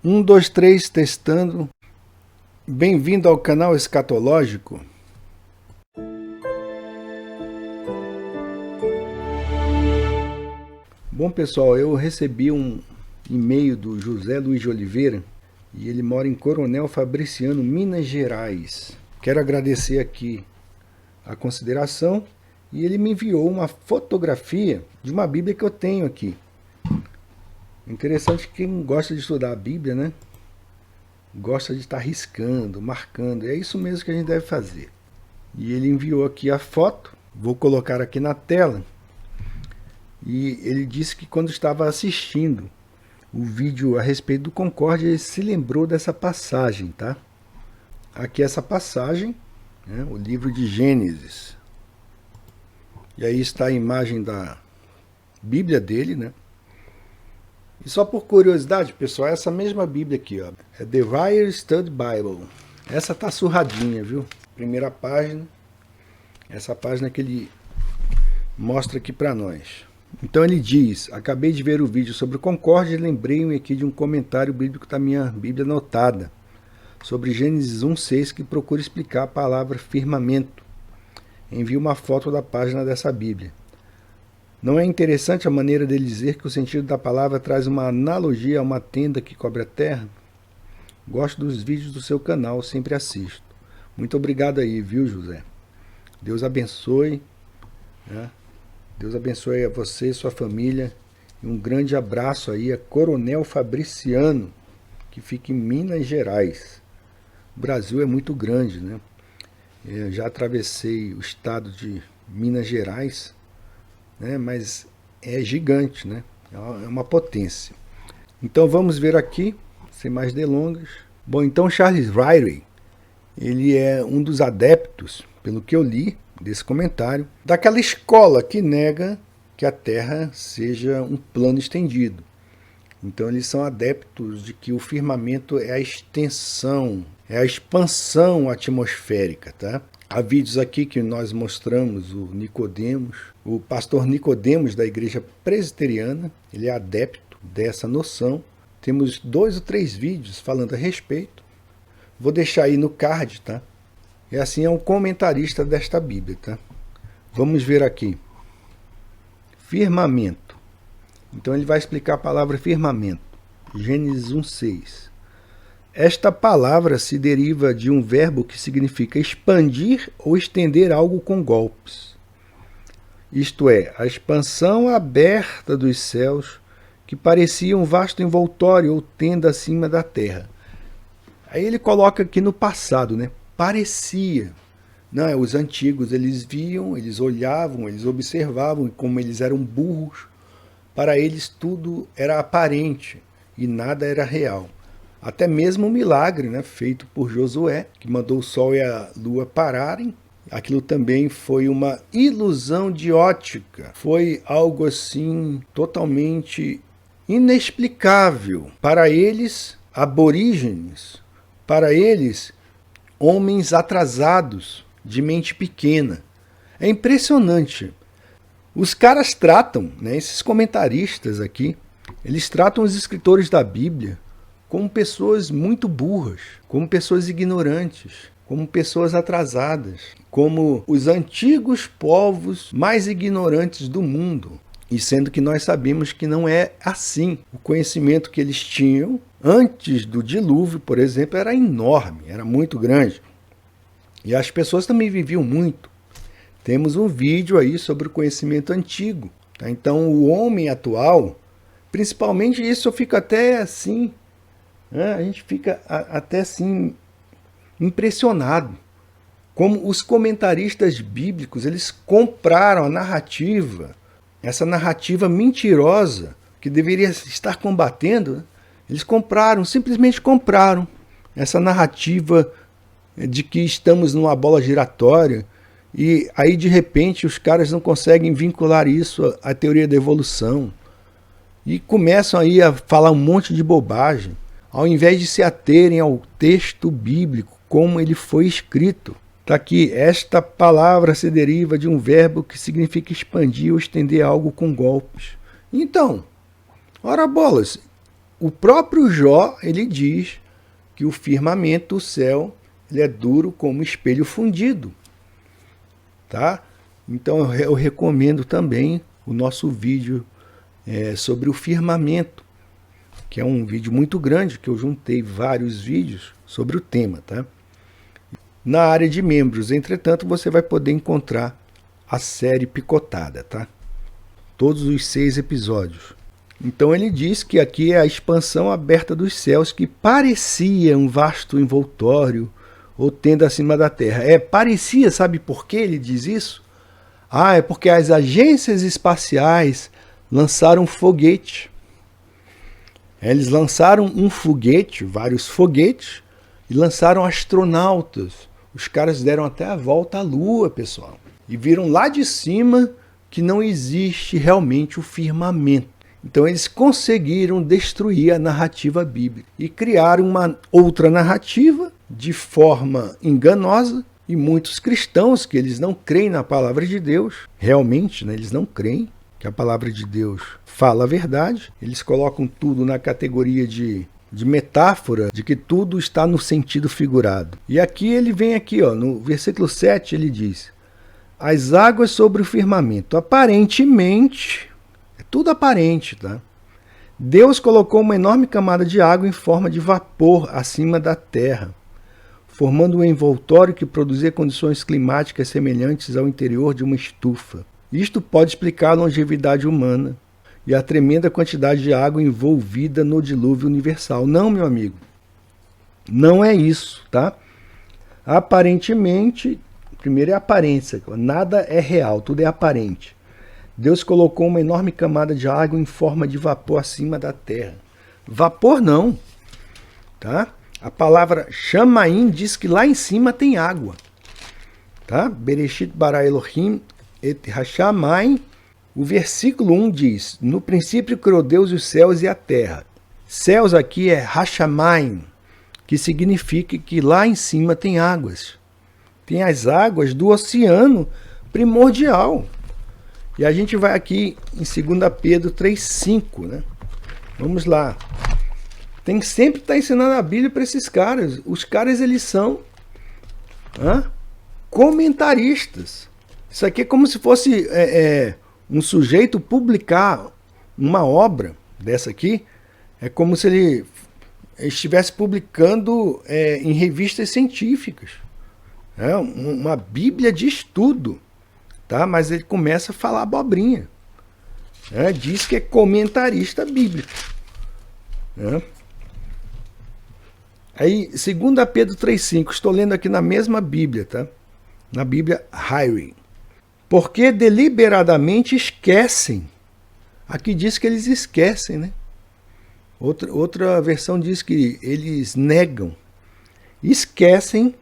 Um, dois, três, testando. Bem-vindo ao canal Escatológico. Bom, pessoal, eu recebi um e-mail do José Luiz de Oliveira e ele mora em Coronel Fabriciano, Minas Gerais. Quero agradecer aqui a consideração e ele me enviou uma fotografia de uma Bíblia que eu tenho aqui. Interessante que quem gosta de estudar a Bíblia, né? Gosta de estar riscando, marcando. É isso mesmo que a gente deve fazer. E ele enviou aqui a foto. Vou colocar aqui na tela. E ele disse que quando estava assistindo o vídeo a respeito do Concórdia, ele se lembrou dessa passagem, tá? Aqui essa passagem, né? O livro de Gênesis. E aí está a imagem da Bíblia dele, né? E só por curiosidade, pessoal, essa mesma Bíblia aqui, ó, é The Wire Study Bible. Essa tá surradinha, viu? Primeira página. Essa página que ele mostra aqui para nós. Então ele diz: acabei de ver o vídeo sobre o Concórdia e lembrei-me aqui de um comentário bíblico da minha Bíblia anotada, sobre Gênesis 1:6, que procura explicar a palavra firmamento. Envio uma foto da página dessa Bíblia. Não é interessante a maneira dele dizer que o sentido da palavra traz uma analogia a uma tenda que cobre a terra? Gosto dos vídeos do seu canal, sempre assisto. Muito obrigado aí, viu, José? Deus abençoe, né? Deus abençoe a você e sua família. E um grande abraço aí a Coronel Fabriciano, que fica em Minas Gerais. O Brasil é muito grande, né? Eu já atravessei o estado de Minas Gerais, né, mas é gigante, né? É uma potência. Então vamos ver aqui, sem mais delongas. Bom, então Charles Ryrie, ele é um dos adeptos, pelo que eu li desse comentário, daquela escola que nega que a Terra seja um plano estendido. Então eles são adeptos de que o firmamento é a extensão, é a expansão atmosférica, tá? Há vídeos aqui que nós mostramos o Nicodemos, o pastor Nicodemos da igreja presbiteriana, ele é adepto dessa noção. Temos 2 ou 3 vídeos falando a respeito. Vou deixar aí no card, tá? E assim é um comentarista desta Bíblia, tá? Vamos ver aqui. Firmamento. Então ele vai explicar a palavra firmamento. Gênesis 1:6. Esta palavra se deriva de um verbo que significa expandir ou estender algo com golpes. Isto é, a expansão aberta dos céus, que parecia um vasto envoltório ou tenda acima da terra. Aí ele coloca aqui no passado, né? Parecia. Não, os antigos, eles viam, eles olhavam, eles observavam, e como eles eram burros, para eles tudo era aparente e nada era real. Até mesmo um milagre, né, feito por Josué, que mandou o sol e a lua pararem. Aquilo também foi uma ilusão de ótica. Foi algo assim totalmente inexplicável. Para eles, aborígenes, para eles, homens atrasados, de mente pequena. É impressionante. Os caras tratam, né, esses comentaristas aqui, eles tratam os escritores da Bíblia como pessoas muito burras, como pessoas ignorantes, como pessoas atrasadas, como os antigos povos mais ignorantes do mundo. E sendo que nós sabemos que não é assim. O conhecimento que eles tinham antes do dilúvio, por exemplo, era enorme, era muito grande. E as pessoas também viviam muito. Temos um vídeo aí sobre o conhecimento antigo. Tá? Então o homem atual, principalmente isso, eu fico até assim... A gente fica até assim impressionado como os comentaristas bíblicos, eles compraram a narrativa, essa narrativa mentirosa que deveria estar combatendo, né? Eles compraram, simplesmente compraram essa narrativa de que estamos numa bola giratória e aí de repente os caras não conseguem vincular isso à teoria da evolução e começam aí a falar um monte de bobagem, ao invés de se aterem ao texto bíblico, como ele foi escrito. Está aqui, esta palavra se deriva de um verbo que significa expandir ou estender algo com golpes. Então, ora bolas, o próprio Jó, ele diz que o firmamento, o céu, ele é duro como espelho fundido. Tá? Então eu recomendo também o nosso vídeo sobre o firmamento, que é um vídeo muito grande, que eu juntei vários vídeos sobre o tema. Tá? Na área de membros, entretanto, você vai poder encontrar a série picotada, tá? Todos os 6 episódios. Então ele diz que aqui é a expansão aberta dos céus, que parecia um vasto envoltório ou tenda acima da terra. Parecia, sabe por que ele diz isso? É porque as agências espaciais lançaram foguete. Eles lançaram um foguete, vários foguetes, e lançaram astronautas. Os caras deram até a volta à Lua, pessoal. E viram lá de cima que não existe realmente o firmamento. Então eles conseguiram destruir a narrativa bíblica e criaram uma outra narrativa de forma enganosa. E muitos cristãos, que eles não creem na palavra de Deus, realmente, né, eles não creem que a palavra de Deus fala a verdade. Eles colocam tudo na categoria de metáfora, de que tudo está no sentido figurado. E aqui ele vem aqui, no versículo 7, ele diz: as águas sobre o firmamento. Aparentemente, é tudo aparente, tá? Deus colocou uma enorme camada de água em forma de vapor acima da terra, formando um envoltório que produzia condições climáticas semelhantes ao interior de uma estufa. Isto pode explicar a longevidade humana e a tremenda quantidade de água envolvida no dilúvio universal. Não, meu amigo, não é isso, tá? Aparentemente, primeiro é aparência, nada é real, tudo é aparente. Deus colocou uma enorme camada de água em forma de vapor acima da terra. Vapor não, tá? A palavra Shamaim diz que lá em cima tem água, tá? Bereshit bara Elohim et hashamayim. O versículo 1 diz: no princípio criou Deus os céus e a terra. Céus aqui é hashamayim, que significa que lá em cima tem águas. Tem as águas do oceano primordial. E a gente vai aqui em 2 Pedro 3,5, né? Vamos lá. Tem que sempre estar ensinando a Bíblia para esses caras. Os caras, eles são comentaristas. Isso aqui é como se fosse um sujeito publicar uma obra dessa aqui. É como se ele estivesse publicando em revistas científicas. Uma Bíblia de estudo. Tá? Mas ele começa a falar abobrinha. Diz que é comentarista bíblico. Aí, 2 Pedro 3,5, estou lendo aqui na mesma Bíblia, tá? Na Bíblia Hyrie. Porque deliberadamente esquecem. Aqui diz que eles esquecem, né? Outra versão diz que eles negam. Esquecem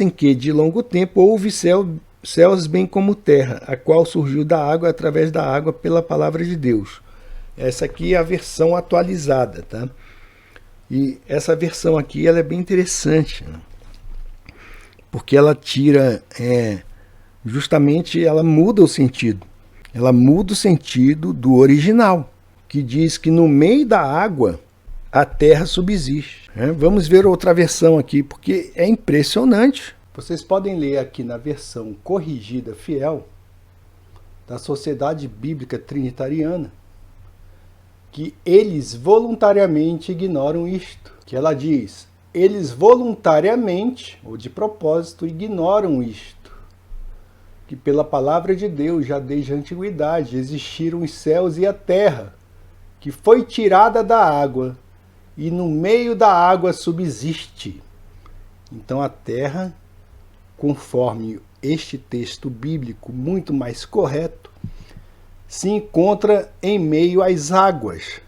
que de longo tempo houve céus bem como terra, a qual surgiu da água através da água pela palavra de Deus. Essa aqui é a versão atualizada, tá? E essa versão aqui ela é bem interessante, né? Porque ela tira, justamente ela muda o sentido. Ela muda o sentido do original, que diz que no meio da água a terra subsiste. Vamos ver outra versão aqui, porque é impressionante. Vocês podem ler aqui na versão corrigida fiel da Sociedade Bíblica Trinitariana, que eles voluntariamente ignoram isto. Que ela diz: eles voluntariamente, ou de propósito, ignoram isto. Que pela palavra de Deus, já desde a antiguidade, existiram os céus e a terra, que foi tirada da água, e no meio da água subsiste. Então a terra, conforme este texto bíblico muito mais correto, se encontra em meio às águas.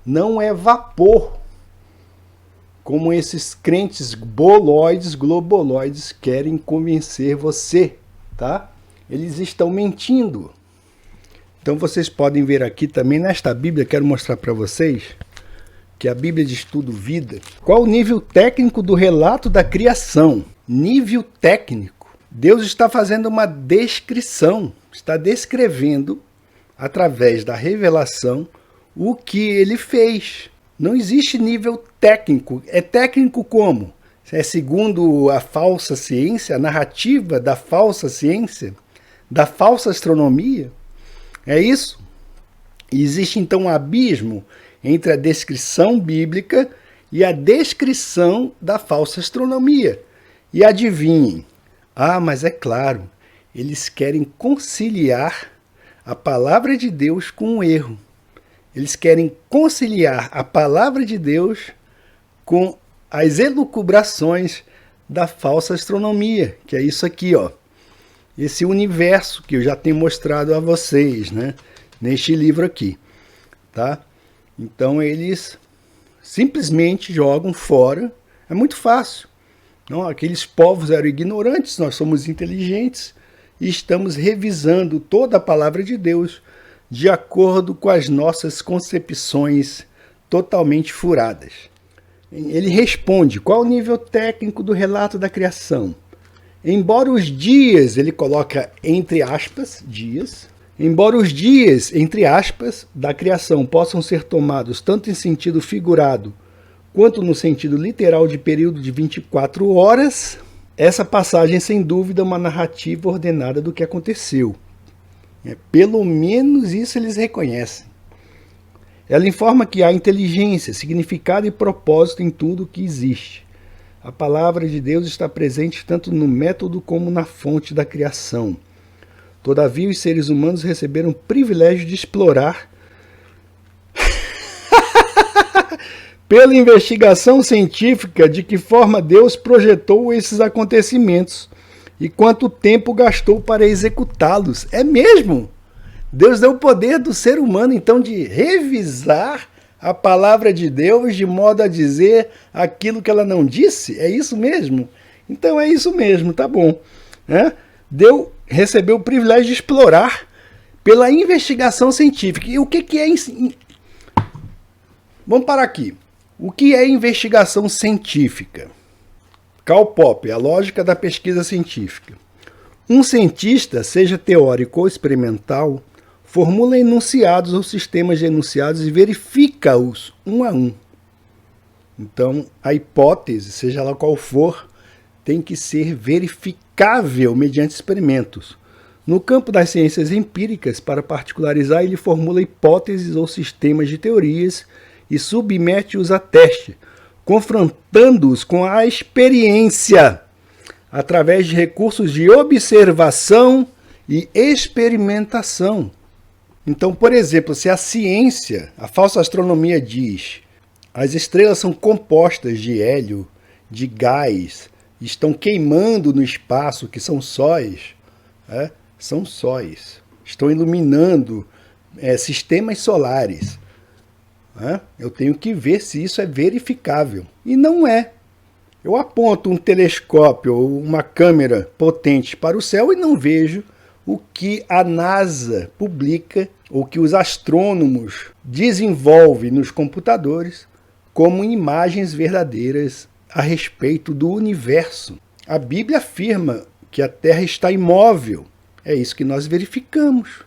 Não é vapor, como esses crentes bolóides, globoloides querem convencer você, tá? Eles estão mentindo. Então vocês podem ver aqui também nesta Bíblia, quero mostrar para vocês, que é a Bíblia de Estudo Vida, qual o nível técnico do relato da criação. Nível técnico. Deus está fazendo uma descrição, está descrevendo, através da revelação, o que ele fez. Não existe nível técnico. É técnico como? É segundo a falsa ciência, a narrativa da falsa ciência, da falsa astronomia? É isso? Existe então um abismo entre a descrição bíblica e a descrição da falsa astronomia. E adivinhem, mas é claro, eles querem conciliar a palavra de Deus com o erro. Eles querem conciliar a palavra de Deus com as elucubrações da falsa astronomia, que é isso aqui, ó. Esse universo que eu já tenho mostrado a vocês, né, neste livro aqui, tá? Então eles simplesmente jogam fora. É muito fácil. Não, aqueles povos eram ignorantes, nós somos inteligentes e estamos revisando toda a palavra de Deus de acordo com as nossas concepções totalmente furadas. Ele responde, qual o nível técnico do relato da criação? Embora os dias, ele coloca entre aspas, dias, embora os dias, entre aspas, da criação possam ser tomados tanto em sentido figurado quanto no sentido literal de período de 24 horas, essa passagem, sem dúvida, é uma narrativa ordenada do que aconteceu. Pelo menos isso eles reconhecem. Ela informa que há inteligência, significado e propósito em tudo o que existe. A palavra de Deus está presente tanto no método como na fonte da criação. Todavia, os seres humanos receberam o privilégio de explorar pela investigação científica de que forma Deus projetou esses acontecimentos e quanto tempo gastou para executá-los. É mesmo? Deus deu o poder do ser humano, então, de revisar a palavra de Deus de modo a dizer aquilo que ela não disse? É isso mesmo? Então é isso mesmo, tá bom. Deus recebeu o privilégio de explorar pela investigação científica. E o que é... Vamos parar aqui. O que é investigação científica? Karl Popper, a lógica da pesquisa científica. Um cientista, seja teórico ou experimental, formula enunciados ou sistemas de enunciados e verifica-os um a um. Então, a hipótese, seja lá qual for, tem que ser verificável mediante experimentos. No campo das ciências empíricas, para particularizar, ele formula hipóteses ou sistemas de teorias e submete-os a teste, confrontando-os com a experiência, através de recursos de observação e experimentação. Então, por exemplo, se a ciência, a falsa astronomia diz, as estrelas são compostas de hélio, de gás, estão queimando no espaço, que são sóis, são sóis, estão iluminando sistemas solares. Eu tenho que ver se isso é verificável. E não é. Eu aponto um telescópio ou uma câmera potente para o céu e não vejo o que a NASA publica ou que os astrônomos desenvolvem nos computadores como imagens verdadeiras a respeito do universo. A Bíblia afirma que a Terra está imóvel. É isso que nós verificamos.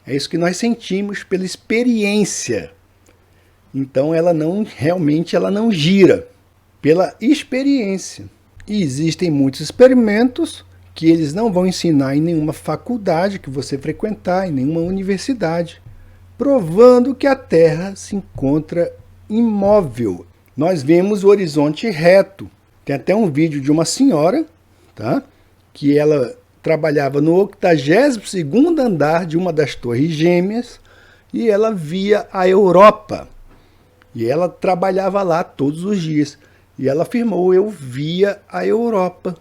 É isso que nós sentimos pela experiência. Então ela realmente não gira, pela experiência. E existem muitos experimentos que eles não vão ensinar em nenhuma faculdade que você frequentar, em nenhuma universidade, provando que a Terra se encontra imóvel. Nós vemos o horizonte reto. Tem até um vídeo de uma senhora, tá? Que ela trabalhava no 82º andar de uma das torres gêmeas e ela via a Europa. E ela trabalhava lá todos os dias. E ela afirmou, eu via a Europa.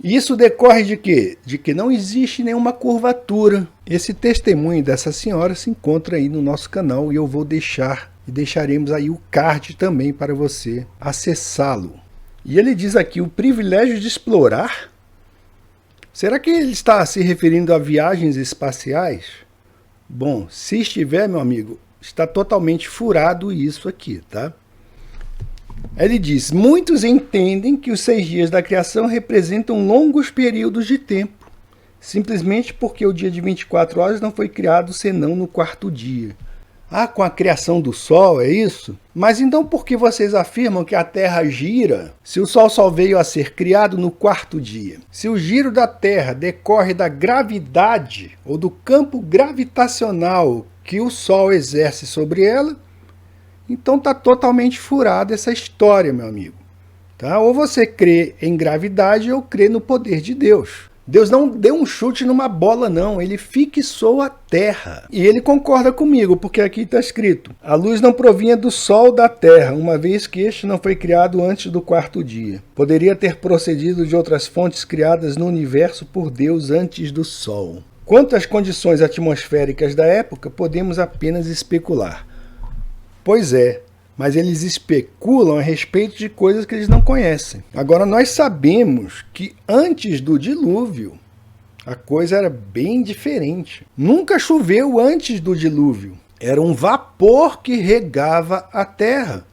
Isso decorre de quê? De que não existe nenhuma curvatura. Esse testemunho dessa senhora se encontra aí no nosso canal e eu vou deixar, e deixaremos aí o card também para você acessá-lo. E ele diz aqui, o privilégio de explorar. Será que ele está se referindo a viagens espaciais? Bom, se estiver, meu amigo, está totalmente furado isso aqui, tá? Ele diz, muitos entendem que os 6 dias da criação representam longos períodos de tempo, simplesmente porque o dia de 24 horas não foi criado senão no 4º dia. Ah, com a criação do Sol, é isso? Mas então por que vocês afirmam que a Terra gira se o Sol só veio a ser criado no quarto dia? Se o giro da Terra decorre da gravidade ou do campo gravitacional que o Sol exerce sobre ela, então está totalmente furada essa história, meu amigo. Tá? Ou você crê em gravidade ou crê no poder de Deus. Deus não deu um chute numa bola, não. Ele fixou a terra. E ele concorda comigo, porque aqui está escrito: a luz não provinha do sol da terra, uma vez que este não foi criado antes do quarto dia. Poderia ter procedido de outras fontes criadas no universo por Deus antes do sol. Quanto às condições atmosféricas da época, podemos apenas especular. Pois é, mas eles especulam a respeito de coisas que eles não conhecem. Agora, nós sabemos que antes do dilúvio, a coisa era bem diferente. Nunca choveu antes do dilúvio. Era um vapor que regava a terra.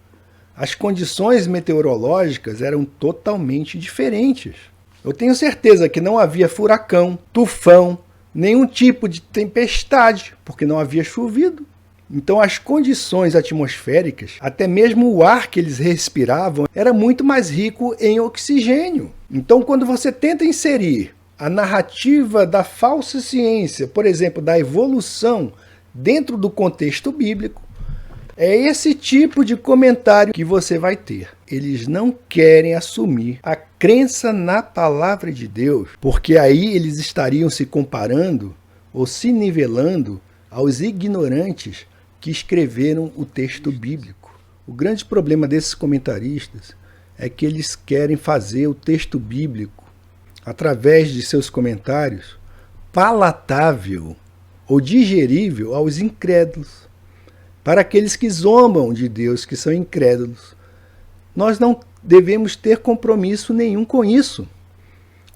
As condições meteorológicas eram totalmente diferentes. Eu tenho certeza que não havia furacão, tufão, nenhum tipo de tempestade, porque não havia chovido. Então as condições atmosféricas, até mesmo o ar que eles respiravam, era muito mais rico em oxigênio. Então quando você tenta inserir a narrativa da falsa ciência, por exemplo, da evolução, dentro do contexto bíblico, é esse tipo de comentário que você vai ter. Eles não querem assumir a crença na palavra de Deus, porque aí eles estariam se comparando ou se nivelando aos ignorantes que escreveram o texto bíblico. O grande problema desses comentaristas é que eles querem fazer o texto bíblico, através de seus comentários, palatável ou digerível aos incrédulos. Para aqueles que zombam de Deus, que são incrédulos, nós não devemos ter compromisso nenhum com isso.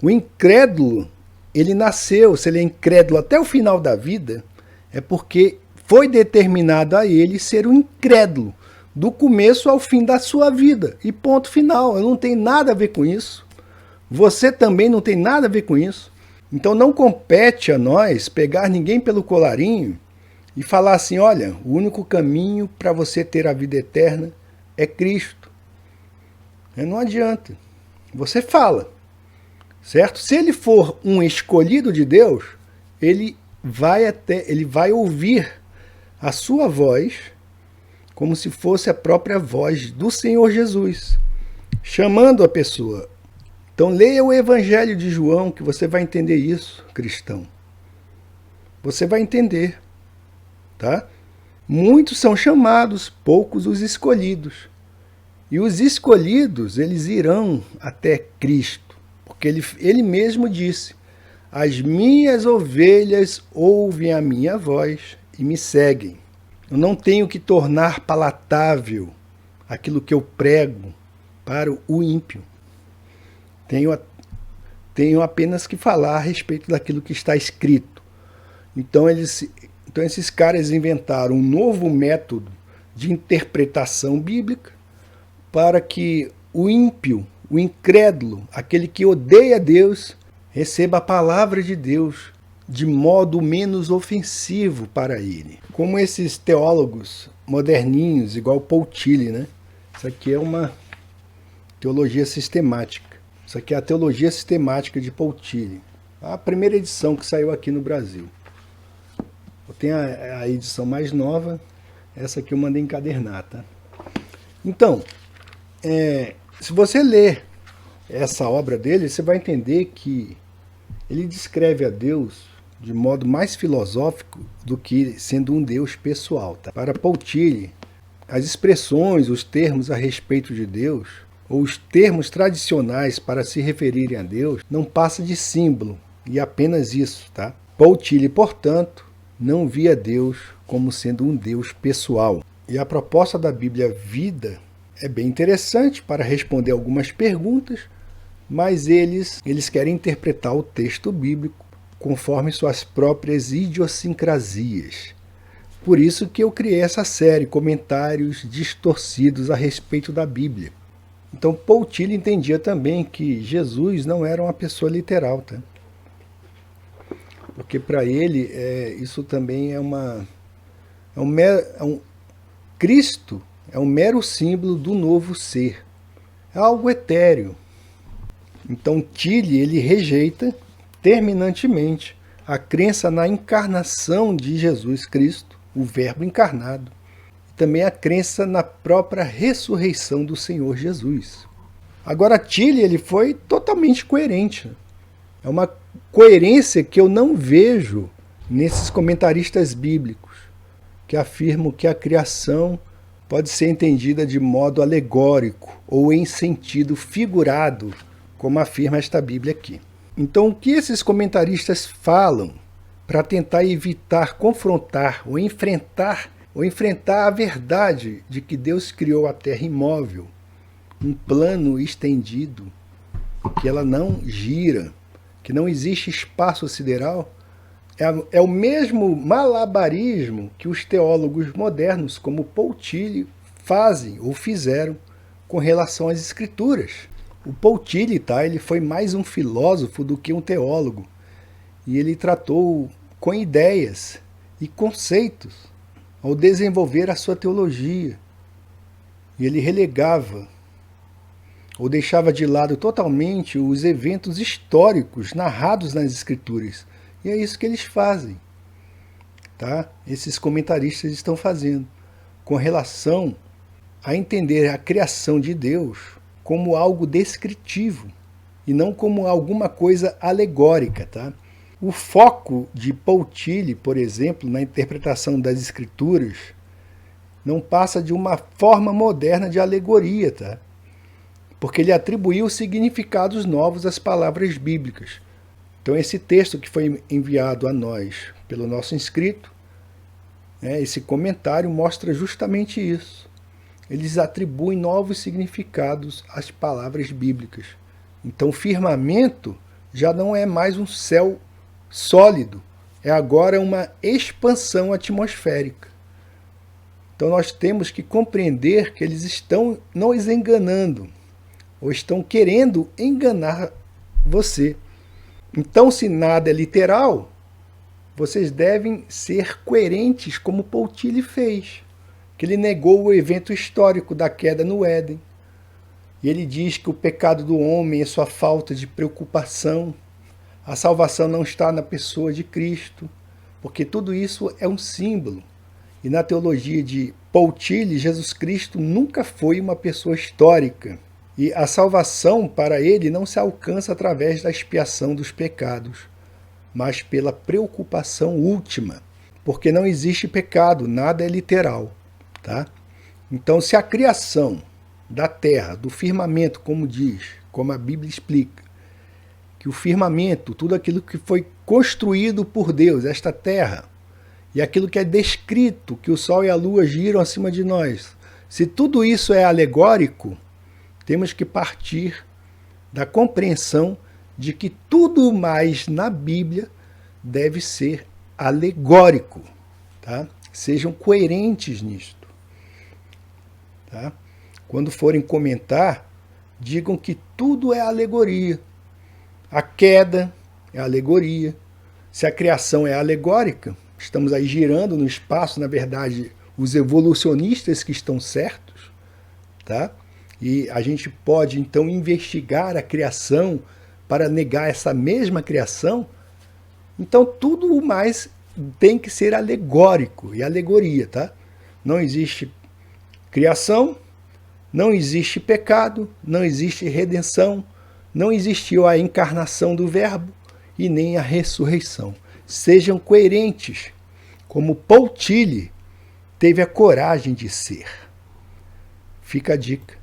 O incrédulo, ele nasceu, se ele é incrédulo até o final da vida, é porque foi determinado a ele ser um incrédulo, do começo ao fim da sua vida. E ponto final. Eu não tenho nada a ver com isso. Você também não tem nada a ver com isso. Então não compete a nós pegar ninguém pelo colarinho e falar assim: olha, o único caminho para você ter a vida eterna é Cristo. Não adianta. Você fala, certo? Se ele for um escolhido de Deus, ele vai ouvir a sua voz como se fosse a própria voz do Senhor Jesus, chamando a pessoa. Então leia o Evangelho de João, que você vai entender isso, cristão. Você vai entender, tá? Muitos são chamados, poucos os escolhidos. E os escolhidos, eles irão até Cristo, porque ele mesmo disse: as minhas ovelhas ouvem a minha voz e me seguem. Eu não tenho que tornar palatável aquilo que eu prego para o ímpio. Tenho apenas que falar a respeito daquilo que está escrito. Então esses caras inventaram um novo método de interpretação bíblica para que o ímpio, o incrédulo, aquele que odeia Deus, receba a palavra de Deus de modo menos ofensivo para ele. Como esses teólogos moderninhos, igual Paul Tillich, né? Isso aqui é uma teologia sistemática. Isso aqui é a teologia sistemática de Paul Tillich. A primeira edição que saiu aqui no Brasil. Eu tenho a edição mais nova, essa aqui eu mandei encadernar, tá? Então, se você ler essa obra dele, você vai entender que ele descreve a Deus de modo mais filosófico do que sendo um Deus pessoal. Tá? Para Paul Tillich, as expressões, os termos a respeito de Deus, ou os termos tradicionais para se referirem a Deus, não passa de símbolo, e apenas isso. Tá? Paul Tillich, portanto, não via Deus como sendo um Deus pessoal. E a proposta da Bíblia Vida é bem interessante para responder algumas perguntas, mas eles querem interpretar o texto bíblico conforme suas próprias idiosincrasias. Por isso que eu criei essa série, Comentários Distorcidos a respeito da Bíblia. Então Paul Tillich entendia também que Jesus não era uma pessoa literal, tá? Porque para ele isso também é uma Cristo é um mero símbolo do novo ser. É algo etéreo. Então Tilly ele rejeita terminantemente a crença na encarnação de Jesus Cristo, o Verbo encarnado, e também a crença na própria ressurreição do Senhor Jesus. Agora Tilly ele foi totalmente coerente. É uma coerência que eu não vejo nesses comentaristas bíblicos, que afirmam que a criação pode ser entendida de modo alegórico ou em sentido figurado, como afirma esta Bíblia aqui. Então, o que esses comentaristas falam para tentar evitar confrontar ou enfrentar a verdade de que Deus criou a Terra imóvel, um plano estendido, que ela não gira, que não existe espaço sideral, é o mesmo malabarismo que os teólogos modernos, como Paul Tilly, fazem ou fizeram com relação às Escrituras. O Paul Tilly, ele foi mais um filósofo do que um teólogo, e ele tratou com ideias e conceitos ao desenvolver a sua teologia. E ele relegava ou deixava de lado totalmente os eventos históricos narrados nas Escrituras. E é isso que eles fazem. Tá? Esses comentaristas estão fazendo com relação a entender a criação de Deus como algo descritivo e não como alguma coisa alegórica. Tá? O foco de Paul Tilly, por exemplo, na interpretação das Escrituras, não passa de uma forma moderna de alegoria, tá? Porque ele atribuiu significados novos às palavras bíblicas. Então esse texto que foi enviado a nós pelo nosso inscrito, esse comentário mostra justamente isso. Eles atribuem novos significados às palavras bíblicas. Então o firmamento já não é mais um céu sólido, é agora uma expansão atmosférica. Então nós temos que compreender que eles estão nos enganando, ou estão querendo enganar você. Então, se nada é literal, vocês devem ser coerentes como Paul Tilly fez, que ele negou o evento histórico da queda no Éden. E ele diz que o pecado do homem é sua falta de preocupação, a salvação não está na pessoa de Cristo, porque tudo isso é um símbolo. E na teologia de Paul Tilly, Jesus Cristo nunca foi uma pessoa histórica. E a salvação para ele não se alcança através da expiação dos pecados, mas pela preocupação última, porque não existe pecado, nada é literal. Tá? Então, se a criação da terra, do firmamento, como diz, como a Bíblia explica, que o firmamento, tudo aquilo que foi construído por Deus, esta terra, e aquilo que é descrito, que o sol e a lua giram acima de nós, se tudo isso é alegórico, temos que partir da compreensão de que tudo mais na Bíblia deve ser alegórico. Tá? Sejam coerentes nisto. Tá? Quando forem comentar, digam que tudo é alegoria. A queda é alegoria. Se a criação é alegórica, estamos aí girando no espaço, na verdade, os evolucionistas que estão certos, tá? E a gente pode, então, investigar a criação para negar essa mesma criação. Então, tudo o mais tem que ser alegórico e alegoria, tá? Não existe criação, não existe pecado, não existe redenção, não existiu a encarnação do Verbo e nem a ressurreição. Sejam coerentes, como Paul Tilly teve a coragem de ser. Fica a dica.